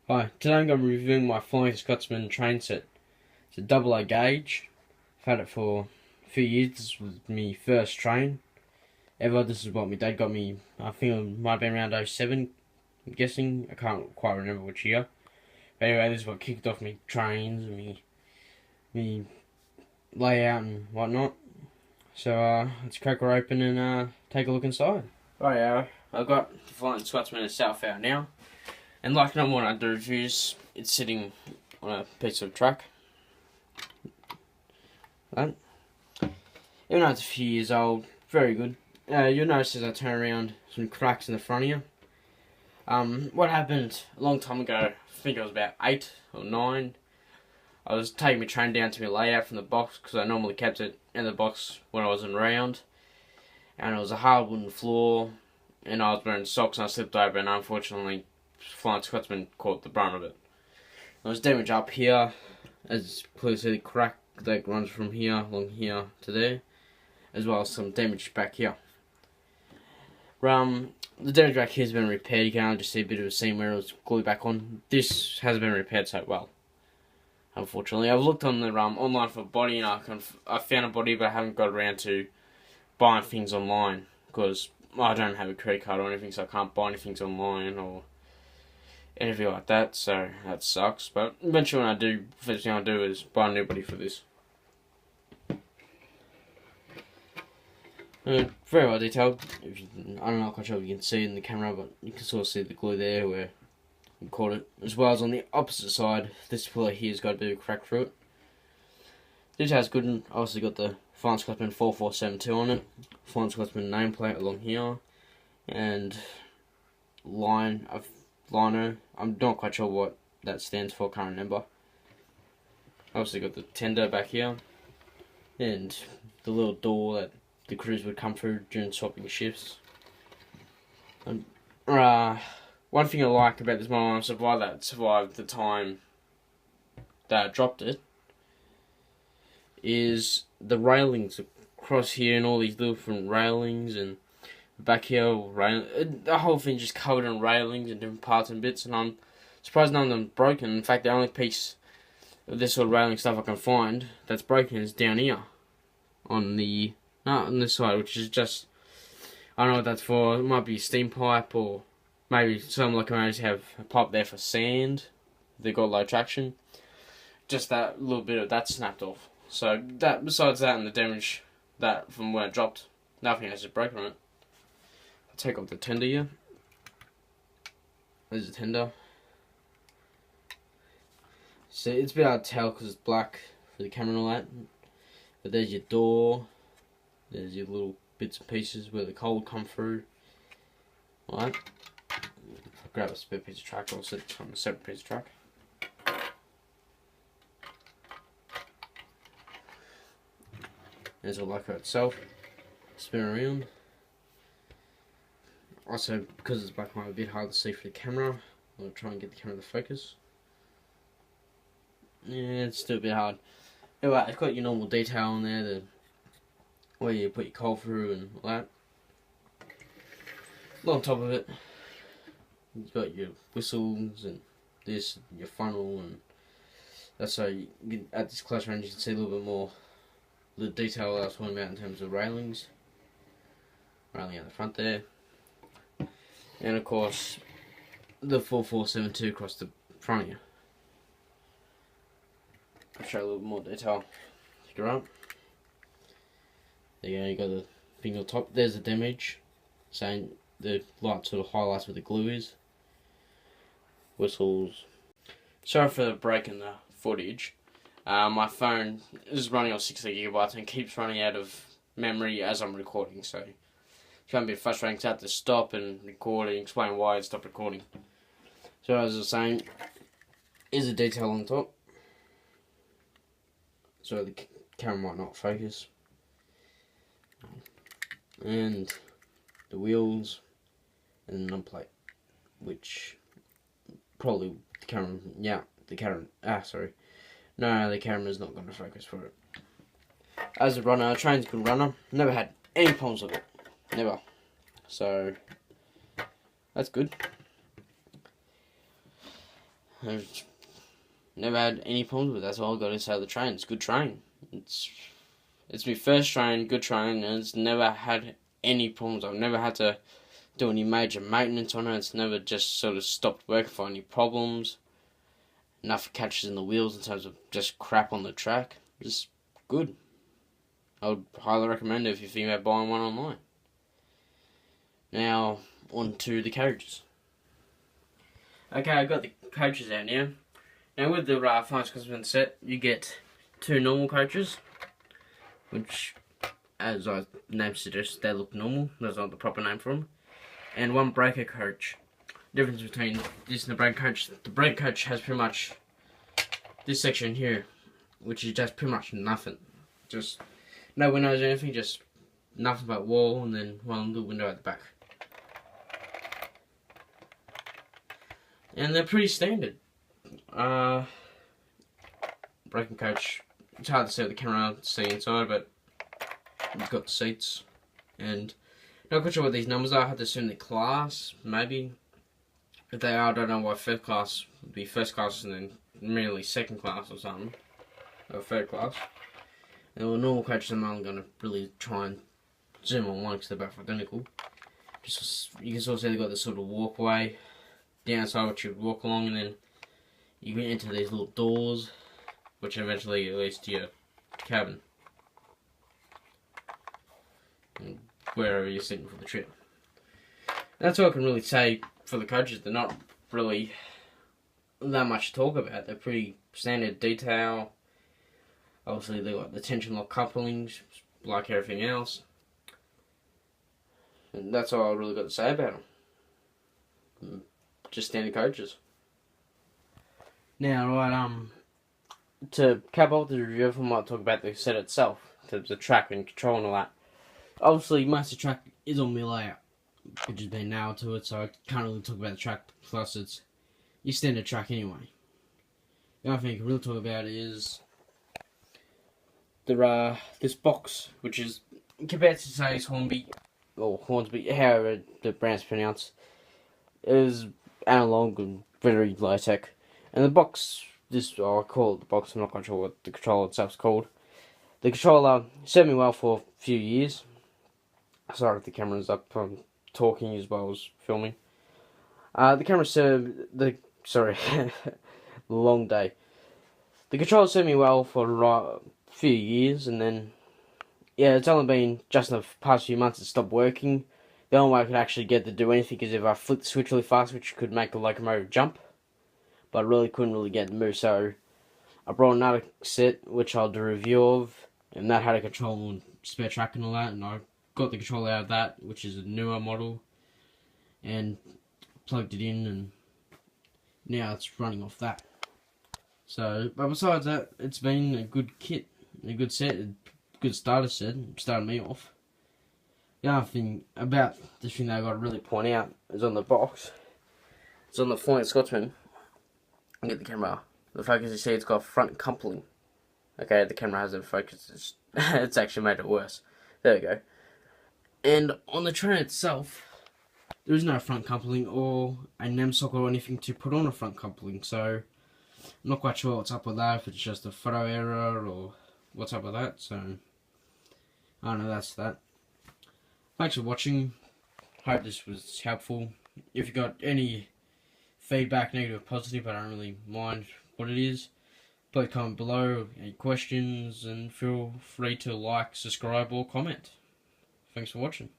Hi, today I'm going to be reviewing my Flying Scotsman train set. It's a double A gauge. I've had it for a few years. This was my first train ever. This is what my dad got me. I think it might have been around '07, I'm guessing. I can't quite remember which year. But anyway, this is what kicked off me trains and me layout and whatnot. So let's crack her open and take a look inside. Right, I've got the Flying Scotsman itself out now. And like normal when I do reviews, it's sitting on a piece of track. That. Even though it's a few years old, very good. You'll notice as I turn around some cracks in the front here. What happened a long time ago, I think I was about 8 or 9, I was taking my train down to my layout from the box because I normally kept it in the box when I wasn't around. And it was a hard wooden floor, and I was wearing socks and I slipped over, and unfortunately Flying Scotsman caught the brunt of it. There was damage up here, as clearly see the crack that runs from here along here to there, as well as some damage back here. The damage back here has been repaired. You can just see a bit of a seam where it was glued back on. This hasn't been repaired so well, unfortunately. I've looked on the online for a body, and I found a body, but I haven't got around to buying things online because I don't have a credit card or anything, so I can't buy anything online or anything like that, so that sucks. But eventually when I do, first thing I'll do is buy a new body for this. Very well detailed. I'm not quite sure if you can see it in the camera, but you can sort of see the glue there where you caught it. As well as on the opposite side, this pillar here's got a bit of a crack through it. Detail's good, and obviously got the Flying Scotsman 4472 on it. Flying Scotsman nameplate along here, and lino. I'm not quite sure what that stands for, can't remember. Obviously got the tender back here, and the little door that the crews would come through during swapping shifts. And, one thing I like about this model, that survived the time that I dropped it, is the railings across here and all these little different railings, and back here, the whole thing just covered in railings and different parts and bits, and I'm surprised none of them broken. In fact, the only piece of this sort of railing stuff I can find that's broken is down here on this side, which is just, I don't know what that's for. It might be a steam pipe, or maybe some locomotives have a pipe there for sand. They've got low traction. Just that little bit of that snapped off. So that, besides that and the damage that from where it dropped, nothing else is broken on it. Take off the tender here. There's the tender. So it's a bit hard to tell because it's black for the camera and all that. But there's your door. There's your little bits and pieces where the coal will come through. Alright. If I grab a spare piece of track, I'll set it on a separate piece of track. There's the loco itself. Spin around. Also, because it's black and white, a bit hard to see through the camera. I'll try and get the camera to focus. Yeah, it's still a bit hard. Anyway, it's got your normal detail on there, where you put your coal through and all that. On top of it, you've got your whistles and this, and your funnel, and that's so you can, at this close range you can see a little bit more the detail that I was talking about in terms of railings. Railing out the front there. And of course, the 4472 across the front of you. I'll show you a little bit more detail. Pick her up. There you go, you got the thing on top. There's the damage, saying the light sort of highlights where the glue is. Whistles. Sorry for the break in the footage. My phone is running on 60 gigabytes and keeps running out of memory as I'm recording, so it's going to be frustrating to have to stop and record and explain why I stopped recording. So as I was saying, is a detail on top. So the camera might not focus. And the wheels and the number plate, which probably the camera's not going to focus for it. As a runner, a train's a good runner. Never had any problems with it. Never. So that's good. I've never had any problems with it. That's all I've got to say of the train. It's a good train. It's my first train, good train, and it's never had any problems. I've never had to do any major maintenance on it. It's never just sort of stopped working for any problems. Nothing catches in the wheels in terms of just crap on the track. Just good. I would highly recommend it if you're thinking about buying one online. Now, on to the carriages. Okay, I've got the coaches out now. Now with the Flying Scotsman set, you get 2 normal coaches, which, as our name suggests, they look normal. That's not the proper name for them. And 1 breaker coach. Difference between this and the breaker coach: the breaker coach has pretty much this section here, which is just pretty much nothing. Just no windows or anything, just nothing but wall and then 1 little window at the back. And they're pretty standard. Breaking coach, it's hard to see with the camera to see inside, but you've got the seats. And not quite sure what these numbers are. I have to assume the class, maybe. If they are, I don't know why first class would be first class and then merely second class or something. Or third class. And the normal coaches, I'm only going to really try and zoom on one because they're both identical. Just, you can sort of see they've got this sort of walkway downside which you would walk along, and then you get into these little doors which eventually leads to your cabin and wherever you're sitting for the trip. That's all I can really say for the coaches. They're not really that much to talk about. They're pretty standard detail. Obviously they've got the tension lock couplings like everything else, and that's all I really got to say about them. Just standard coaches. Now, right, to cap off the review, I might talk about the set itself, the track and control and all that. Obviously, most of the track is on my layout, which has been nailed to it, so I can't really talk about the track, plus it's your standard track anyway. The only thing I can really talk about is this box, which is, compared to, say, Hornby, or Hornsby, however the brand's pronounced, is analog and very low tech. And the box, I call it the box, I'm not quite sure what the controller itself is called. The controller served me well for a few years. Sorry if the camera's up, I'm talking as well as filming. The camera served, long day. The controller served me well for a few years, and then, yeah, it's only been just in the past few months it stopped working. The only way I could actually get to do anything is if I flipped the switch really fast, which could make the locomotive jump. But I really couldn't really get it to move, so I brought another set, which I'll do a review of, and that had a controller and spare track and all that, and I got the controller out of that, which is a newer model, and plugged it in, and now it's running off that. So, but besides that, it's been a good kit, a good set, a good starter set, started me off. The other thing about this thing that I got to really point out is on the box. It's on the Flying Scotsman. I'll get the camera. The focus, you see, it's got front coupling. Okay, the camera hasn't focused. It's actually made it worse. There we go. And on the train itself, there is no front coupling or a NEM socket or anything to put on a front coupling. So I'm not quite sure what's up with that. If it's just a photo error or what's up with that. So I don't know. That's that. Thanks for watching. Hope this was helpful. If you got any feedback, negative or positive, I don't really mind what it is. Please comment below any questions, and feel free to like, subscribe or comment. Thanks for watching.